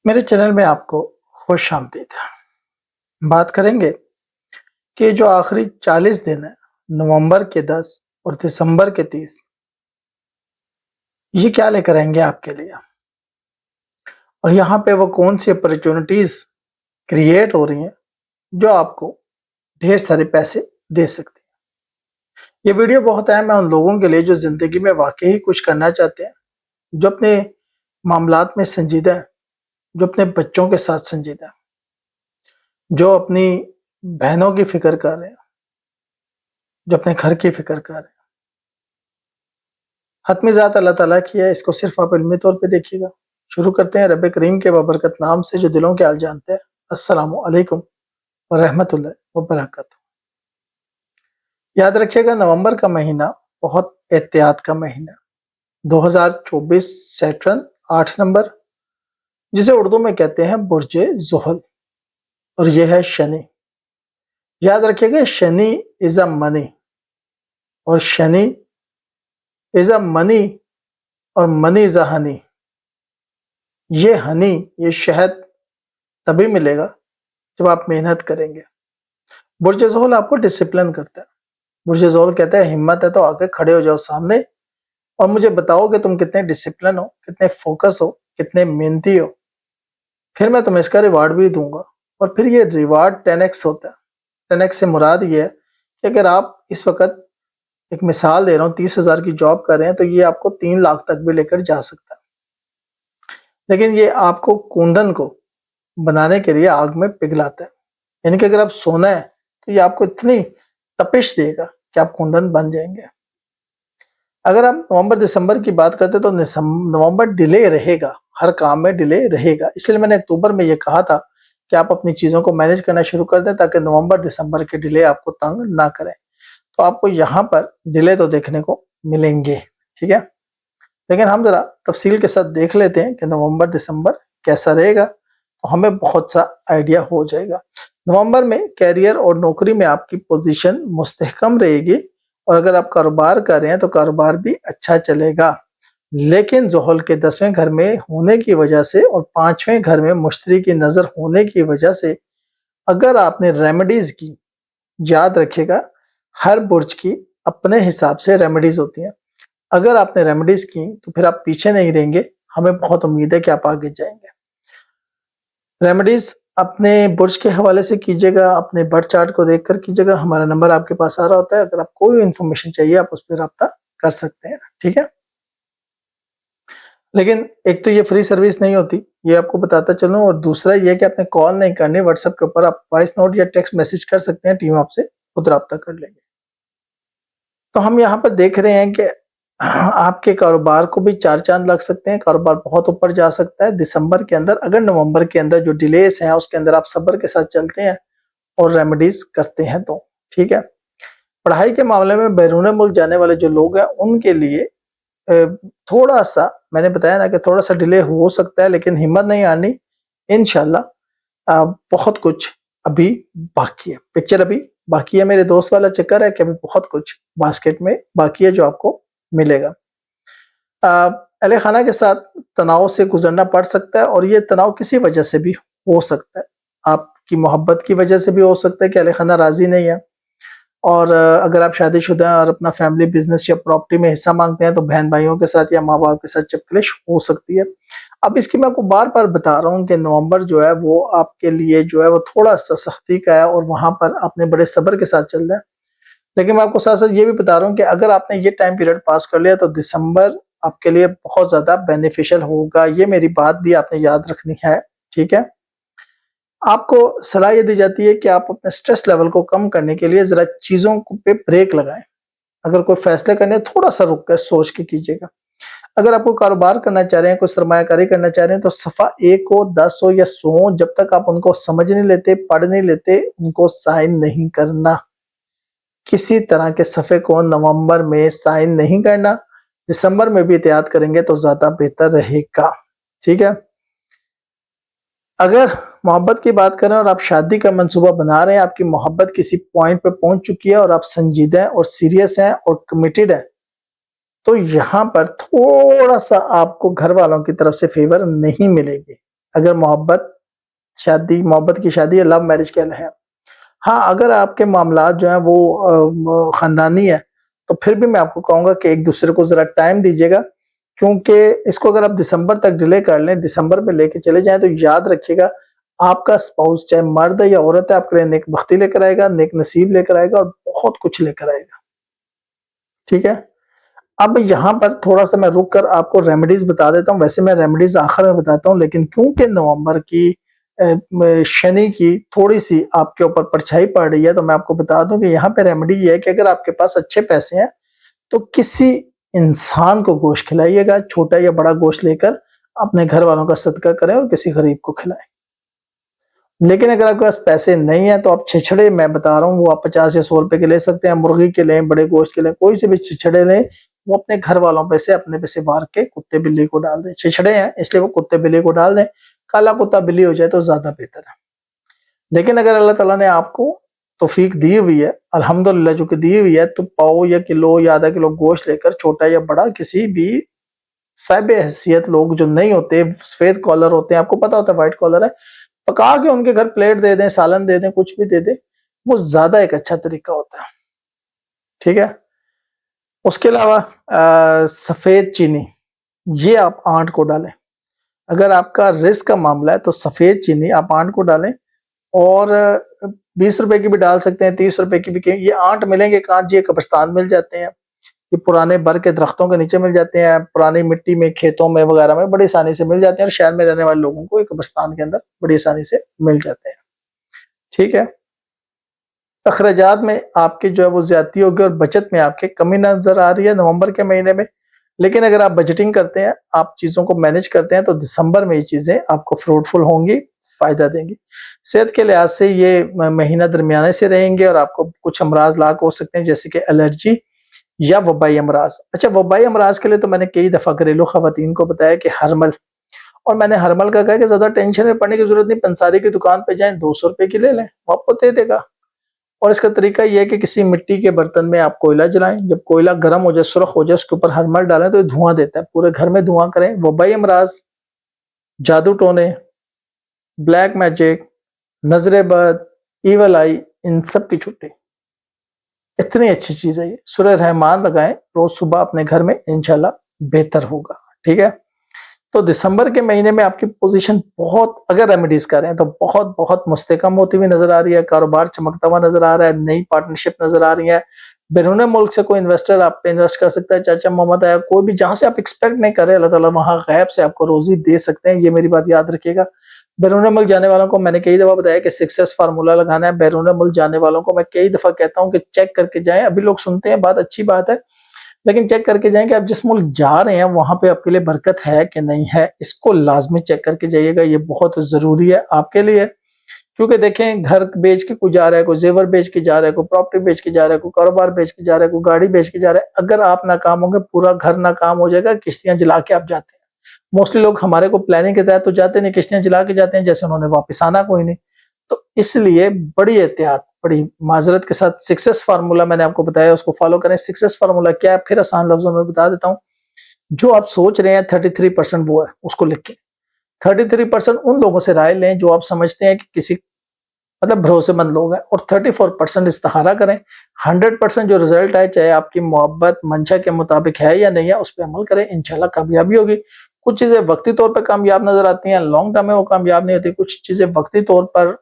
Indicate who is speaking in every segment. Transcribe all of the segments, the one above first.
Speaker 1: میرے چینل میں آپ کو خوش آمدید ہے۔ بات کریں گے کہ جو آخری 40 دن ہے، نومبر کے 10 اور دسمبر کے 30، یہ کیا لے کر آئیں گے آپ کے لیے، اور یہاں پہ وہ کون سی اپرچونٹیز کریٹ ہو رہی ہیں جو آپ کو ڈھیر سارے پیسے دے سکتی ہیں۔ یہ ویڈیو بہت اہم ہے ان لوگوں کے لیے جو زندگی میں واقعی کچھ کرنا چاہتے ہیں، جو اپنے معاملات میں سنجیدہ ہیں، جو اپنے بچوں کے ساتھ سنجیدہ ہیں، جو اپنی بہنوں کی فکر کر رہے ہیں، جو اپنے گھر کی فکر کر رہے ہیں۔ حتمی ذات اللہ تعالیٰ کی ہے، اس کو صرف آپ علمی طور پہ دیکھیے گا۔ شروع کرتے ہیں رب کریم کے بابرکت نام سے جو دلوں کے حال جانتے ہیں۔ السلام علیکم ورحمۃ اللہ وبرکاتہ۔ یاد رکھیے گا، نومبر کا مہینہ بہت احتیاط کا مہینہ، 2024 سیٹرن 8 نمبر، جسے اردو میں کہتے ہیں برج زحل، اور یہ ہے شنی۔ یاد رکھیے گا، شنی از اے منی، اور شنی از اے منی، اور منی از اے ہنی۔ یہ ہنی، یہ شہد تبھی ملے گا جب آپ محنت کریں گے۔ برج زحل آپ کو ڈسپلن کرتا ہے۔ برج زحل کہتا ہے ہمت ہے تو آ کے کھڑے ہو جاؤ سامنے اور مجھے بتاؤ کہ تم کتنے ڈسپلن ہو، کتنے فوکس ہو، کتنے محنتی ہو، پھر میں تمہیں اس کا ریوارڈ بھی دوں گا۔ اور پھر یہ ریوارڈ 10x ہوتا ہے۔ 10x سے مراد یہ ہے کہ اگر آپ اس وقت، ایک مثال دے رہا ہوں، 30,000 کی جاب کر رہے ہیں تو یہ آپ کو 3 لاکھ تک بھی لے کر جا سکتا ہے۔ لیکن یہ آپ کو کوندن کو بنانے کے لیے آگ میں پگھلاتا ہے، یعنی کہ اگر آپ سونا ہے تو یہ آپ کو اتنی تپش دے گا کہ آپ کوندن بن جائیں گے۔ اگر آپ نومبر دسمبر کی بات کرتے تو نومبر ڈیلے رہے گا، ہر کام میں ڈیلے رہے گا۔ اس لیے میں نے اکتوبر میں یہ کہا تھا کہ آپ اپنی چیزوں کو مینج کرنا شروع کر دیں تاکہ نومبر دسمبر کے ڈیلے آپ کو تنگ نہ کریں۔ تو آپ کو یہاں پر ڈیلے تو دیکھنے کو ملیں گے، ٹھیک ہے، لیکن ہم ذرا تفصیل کے ساتھ دیکھ لیتے ہیں کہ نومبر دسمبر کیسا رہے گا، تو ہمیں بہت سا آئیڈیا ہو جائے گا۔ نومبر میں کیریئر اور نوکری میں آپ کی پوزیشن مستحکم رہے گی، اور اگر آپ کاروبار کر رہے ہیں تو کاروبار بھی اچھا چلے گا۔ لیکن زحل کے 10ویں گھر میں ہونے کی وجہ سے اور 5ویں گھر میں مشتری کی نظر ہونے کی وجہ سے اگر آپ نے ریمیڈیز کی، یاد رکھیے گا ہر برج کی اپنے حساب سے ریمیڈیز ہوتی ہیں، اگر آپ نے ریمیڈیز کی تو پھر آپ پیچھے نہیں رہیں گے، ہمیں بہت امید ہے کہ آپ آگے جائیں گے۔ ریمیڈیز اپنے برج کے حوالے سے کیجیے گا، اپنے برتھ چارٹ کو دیکھ کر کیجیے گا۔ ہمارا نمبر آپ کے پاس آ رہا ہوتا ہے، اگر آپ کوئی انفارمیشن چاہیے آپ اس پہ رابطہ کر سکتے ہیں، ٹھیک ہے۔ لیکن ایک تو یہ فری سروس نہیں ہوتی، یہ آپ کو بتاتا چلوں، اور دوسرا یہ کہ آپ نے کال نہیں کرنی، واٹس ایپ کے اوپر آپ وائس نوٹ یا ٹیکسٹ میسج کر سکتے ہیں، ٹیم آپ سے خود رابطہ کر لیں گے۔ تو ہم یہاں پر دیکھ رہے ہیں کہ آپ کے کاروبار کو بھی 4 چاند لگ سکتے ہیں، کاروبار بہت اوپر جا سکتا ہے دسمبر کے اندر، اگر نومبر کے اندر جو ڈیلیز ہیں اس کے اندر آپ صبر کے ساتھ چلتے ہیں اور ریمیڈیز کرتے ہیں تو ٹھیک ہے۔ پڑھائی کے معاملے میں بیرون ملک جانے والے جو لوگ ہیں ان کے لیے تھوڑا سا، میں نے بتایا نا کہ تھوڑا سا ڈیلے ہو سکتا ہے، لیکن ہمت نہیں ہارنی، انشاءاللہ بہت کچھ ابھی باقی ہے، پکچر ابھی باقی ہے۔ میرے دوست والا چکر ہے کہ ابھی بہت کچھ باسکٹ میں باقی ہے جو آپ کو ملے گا۔ اہل خانہ کے ساتھ تناؤ سے گزرنا پڑ سکتا ہے، اور یہ تناؤ کسی وجہ سے بھی ہو سکتا ہے، آپ کی محبت کی وجہ سے بھی ہو سکتا ہے کہ اہل خانہ راضی نہیں ہے، اور اگر آپ شادی شدہ ہیں اور اپنا فیملی بزنس یا پراپرٹی میں حصہ مانگتے ہیں تو بہن بھائیوں کے ساتھ یا ماں باپ کے ساتھ چپکلش ہو سکتی ہے۔ اب اس کی میں آپ کو بار بار بتا رہا ہوں کہ نومبر جو ہے وہ آپ کے لیے جو ہے وہ تھوڑا سا سختی کا ہے، اور وہاں پر آپ نے بڑے صبر کے ساتھ چل رہا ہے۔ لیکن میں آپ کو ساتھ ساتھ یہ بھی بتا رہا ہوں کہ اگر آپ نے یہ ٹائم پیریڈ پاس کر لیا تو دسمبر آپ کے لیے بہت زیادہ بینیفیشل ہوگا، یہ میری بات بھی آپ نے یاد رکھنی ہے، ٹھیک ہے۔ آپ کو صلاح یہ دی جاتی ہے کہ آپ اپنے سٹریس لیول کو کم کرنے کے لیے ذرا چیزوں پہ بریک لگائیں، اگر کوئی فیصلے کرنے تھوڑا سا رک کر سوچ کے کیجیے گا۔ اگر آپ کو کاروبار کرنا چاہ رہے ہیں، کوئی سرمایہ کاری کرنا چاہ رہے ہیں تو صفحہ 1 ہو 10 ہو یا 100 ہو، جب تک آپ ان کو سمجھ نہیں لیتے، پڑھ نہیں لیتے، ان کو سائن نہیں کرنا۔ کسی طرح کے صفحے کو نومبر میں سائن نہیں کرنا، دسمبر میں بھی احتیاط کریں گے تو زیادہ بہتر رہے گا، ٹھیک ہے۔ اگر محبت کی بات کریں اور آپ شادی کا منصوبہ بنا رہے ہیں، آپ کی محبت کسی پوائنٹ پہ پہنچ چکی ہے اور آپ سنجیدہ ہیں اور سیریس ہیں اور کمیٹڈ ہیں، تو یہاں پر تھوڑا سا آپ کو گھر والوں کی طرف سے فیور نہیں ملے گی، اگر محبت کی شادی یا لو میرج کے ہیں. ہاں اگر آپ کے معاملات جو ہیں وہ خاندانی ہے تو پھر بھی میں آپ کو کہوں گا کہ ایک دوسرے کو ذرا ٹائم دیجیے گا، کیونکہ اس کو اگر آپ دسمبر تک ڈیلے کر لیں، دسمبر میں لے کے چلے جائیں، تو یاد رکھیے گا آپ کا اسپاؤس چاہے مرد ہے یا عورت ہے آپ کے لیے نیک بختی لے کر آئے گا، نیک نصیب لے کر آئے گا اور بہت کچھ لے کر آئے گا. ٹھیک ہے. اب یہاں پر تھوڑا سا میں رک کر آپ کو ریمیڈیز بتا دیتا ہوں. ویسے میں ریمیڈیز آخر میں بتاتا ہوں، لیکن کیونکہ نومبر کی شنی کی تھوڑی سی آپ کے اوپر پرچھائی پڑ رہی ہے، تو میں آپ کو بتا دوں کہ یہاں پہ ریمیڈی یہ ہے کہ اگر آپ کے پاس اچھے پیسے ہیں تو کسی انسان کو گوشت کھلائیے گا، چھوٹا یا بڑا گوشت لے کر اپنے گھر والوں کا صدقہ کریں اور کسی غریب کو کھلائیں. لیکن اگر آپ کے پاس پیسے نہیں ہیں تو آپ چھچڑے میں بتا رہا ہوں وہ آپ 50 یا 100 روپے کے لے سکتے ہیں، مرغی کے لیں، بڑے گوشت کے لیں، کوئی سے بھی چھچڑے لیں، وہ اپنے گھر والوں پہ سے اپنے پیسے مار کے کتے بلی کو ڈال دیں. چھچڑے ہیں اس لیے وہ کتے بلی کو ڈال دیں، کالا کتا بلی ہو جائے تو زیادہ بہتر ہے. لیکن اگر اللہ تعالیٰ نے آپ کو توفیق دی ہوئی ہے، الحمدللہ جو کہ دی ہوئی ہے، تو پاؤ یا کلو یا آدھا کلو گوشت لے کر چھوٹا یا بڑا کسی بھی صاحب حیثیت لوگ جو نہیں ہوتے، سفید کالر ہوتے ہیں، آپ کو پتا ہوتا ہے وائٹ کالر ہے، پکا کے ان کے گھر پلیٹ دے دیں، سالن دے دیں، کچھ بھی دے دیں، وہ زیادہ ایک اچھا طریقہ ہوتا ہے. ٹھیک ہے. اس کے علاوہ سفید چینی یہ آپ 8 کو ڈالیں. اگر آپ کا رزق کا معاملہ ہے تو سفید چینی آپ 8 کو ڈالیں، اور 20 روپے کی بھی ڈال سکتے ہیں، 30 روپے کی بھی. یہ 8 ملیں گے کہاں جی؟ قبرستان مل جاتے ہیں، یہ پرانے بر کے درختوں کے نیچے مل جاتے ہیں، پرانی مٹی میں، کھیتوں میں وغیرہ میں بڑی آسانی سے مل جاتے ہیں، اور شہر میں رہنے والے لوگوں کو قبرستان کے اندر بڑی آسانی سے مل جاتے ہیں. ٹھیک ہے. اخراجات میں آپ کی جو ہے وہ زیادتی ہوگی اور بچت میں آپ کی کمی نظر آ رہی ہے نومبر کے مہینے میں. لیکن اگر آپ بجٹنگ کرتے ہیں، آپ چیزوں کو مینج کرتے ہیں، تو دسمبر میں یہ چیزیں آپ کو فروٹفل ہوں گی، فائدہ دیں گی. صحت کے لحاظ سے یہ مہینہ درمیانے سے رہیں گے اور آپ کو کچھ امراض لاحق ہو سکتے ہیں، جیسے کہ الرجی یا وبائی امراض. اچھا، وبائی امراض کے لیے تو میں نے کئی دفعہ گھریلو خواتین کو بتایا کہ ہرمل، اور میں نے ہرمل کا کہا کہ زیادہ ٹینشن میں پڑنے کی ضرورت نہیں، پنساری کی دکان پہ جائیں، 200 روپے کی لے لیں، وہ آپ کو دے دے گا. اور اس کا طریقہ یہ ہے کہ کسی مٹی کے برتن میں آپ کوئلہ جلائیں، جب کوئلہ گرم ہو جائے، سرخ ہو جائے، اس کے اوپر ہرمل ڈالیں تو یہ دھواں دیتا ہے، پورے گھر میں دھواں کریں. وبائی امراض، جادو ٹونے، بلیک میجک، نظر بد، ایول آئی، ان سب کی چھٹی. اتنی اچھی چیز ہے یہ. سورہ رحمان لگائیں روز صبح اپنے گھر میں، انشاءاللہ بہتر ہوگا. ٹھیک ہے. تو دسمبر کے مہینے میں آپ کی پوزیشن بہت، اگر ریمیڈیز کریں تو بہت بہت مستحکم ہوتی ہوئی نظر آ رہی ہے، کاروبار چمکتا ہوا نظر آ رہا ہے، نئی پارٹنرشپ نظر آ رہی ہے، بیرون ملک سے کوئی انویسٹر آپ پہ انویسٹ کر سکتا ہے، چاچا محمد آیا، کوئی بھی جہاں سے آپ ایکسپیکٹ نہیں کر رہے، اللہ تعالیٰ وہاں غیب سے آپ کو روزی دے سکتے ہیں. یہ میری بات یاد رکھیے گا. بیرون ملک جانے والوں کو میں نے کئی دفعہ بتایا کہ سکسیس فارمولا لگانا ہے. بیرون ملک جانے والوں کو میں کئی دفعہ کہتا ہوں کہ چیک کر کے جائیں. ابھی لوگ سنتے ہیں بات، اچھی بات ہے، لیکن چیک کر کے جائیں کہ آپ جس ملک جا رہے ہیں وہاں پہ آپ کے لیے برکت ہے کہ نہیں ہے. اس کو لازمی چیک کر کے جائیے گا، یہ بہت ضروری ہے آپ کے لیے. کیونکہ دیکھیں، گھر بیچ کے کوئی جا رہا ہے، کوئی زیور بیچ کے جا رہا ہے، کوئی پراپرٹی بیچ کے جا رہا ہے، کوئی کاروبار بیچ کے جا رہا ہے، کوئی گاڑی بیچ کے جا رہا ہے. اگر آپ ناکام ہوں گے پورا گھر ناکام ہو جائے گا. کشتیاں جلا کے آپ جاتے ہیں. موسٹلی لوگ ہمارے کو پلاننگ کے تحت تو جاتے نہیں، کشتیاں جلا کے جاتے ہیں جیسے انہوں نے واپس آنا کوئی نہیں. تو اس لیے بڑی احتیاط، بڑی معذرت کے ساتھ سکسیس فارمولا میں نے آپ کو بتایا، اس کو فالو کریں. سکسیس فارمولا کیا ہے پھر آسان لفظوں میں بتا دیتا ہوں. جو آپ سوچ رہے ہیں 33% وہ ہے، اس کو لکھ کے 33% ان لوگوں سے رائے لیں جو آپ سمجھتے ہیں کہ کسی مطلب بھروسے مند لوگ ہیں، اور 34% استخارہ کریں. 100% جو رزلٹ ہے، چاہے آپ کی محبت منشا کے مطابق ہے یا نہیں ہے، اس پہ عمل کریں، انشاءاللہ کامیابی ہوگی. کچھ چیزیں وقتی طور پہ کامیاب نظر آتی ہیں، لانگ ٹرم میں وہ کامیاب نہیں ہوتی. کچھ چیزیں وقتی طور پر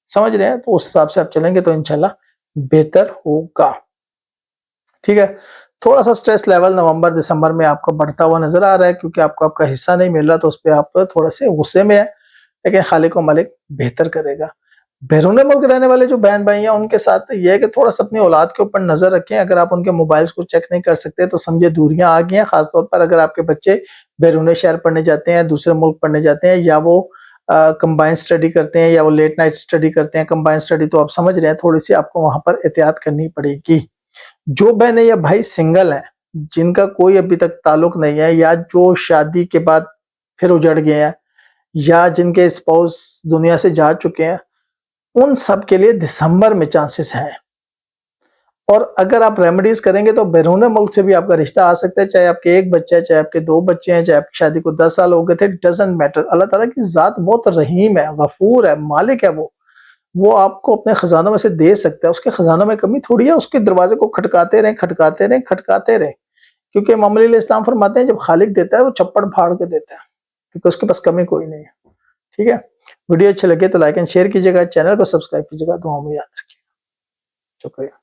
Speaker 1: سمجھ رہے ہیں تو اس حساب سے آپ چلیں گے تو انشاءاللہ بہتر ہوگا. ٹھیک ہے. تھوڑا سا سٹریس لیول نومبر دسمبر میں آپ کو بڑھتا ہوا نظر آ رہا ہے، کیونکہ آپ کو آپ کا حصہ نہیں مل رہا، تو اس پہ آپ تھوڑے سے غصے میں ہیں، لیکن خالق و مالک بہتر کرے گا. بیرون ملک رہنے والے جو بہن بھائی ہیں ان کے ساتھ یہ ہے کہ تھوڑا سا اپنی اولاد کے اوپر نظر رکھیں. اگر آپ ان کے موبائلز کو چیک نہیں کر سکتے تو سمجھے دوریاں آ گئی ہیں. خاص طور پر اگر آپ کے بچے بیرون شہر پڑھنے جاتے ہیں، دوسرے ملک پڑھنے جاتے ہیں، یا وہ کمبائن سٹڈی کرتے ہیں، یا وہ لیٹ نائٹ سٹڈی کرتے ہیں. کمبائن سٹڈی تو آپ سمجھ رہے ہیں، تھوڑی سی آپ کو وہاں پر احتیاط کرنی پڑے گی. جو بہنیں یا بھائی سنگل ہیں، جن کا کوئی ابھی تک تعلق نہیں ہے، یا جو شادی کے بعد پھر اجڑ گئے ہیں، یا جن کے اسپاؤس دنیا سے جا چکے ہیں، ان سب کے لیے دسمبر میں چانسز ہیں. اور اگر آپ ریمیڈیز کریں گے تو بیرون ملک سے بھی آپ کا رشتہ آ سکتا ہے، چاہے آپ کے ایک بچہ ہے، چاہے آپ کے 2 بچے ہیں، چاہے آپ کی شادی کو 10 سال ہو گئے تھے، ڈزنٹ میٹر. اللہ تعالیٰ کی ذات بہت رحیم ہے، غفور ہے، مالک ہے. وہ آپ کو اپنے خزانوں میں سے دے سکتا ہے. اس کے خزانوں میں کمی تھوڑی ہے. اس کے دروازے کو کھٹکاتے رہیں، کھٹکاتے رہیں، کھٹکاتے رہیں. کیونکہ امام علیہ السلام فرماتے ہیں جب خالق دیتا ہے وہ چپڑ پھاڑ کے دیتا ہے، کیونکہ اس کے پاس کمی کوئی نہیں ہے. ٹھیک ہے، ویڈیو اچھے لگے تو لائک اینڈ شیئر کیجیے گا، چینل کو سبسکرائب کیجیے گا. دعاؤں میں یاد رکھیے. شکریہ.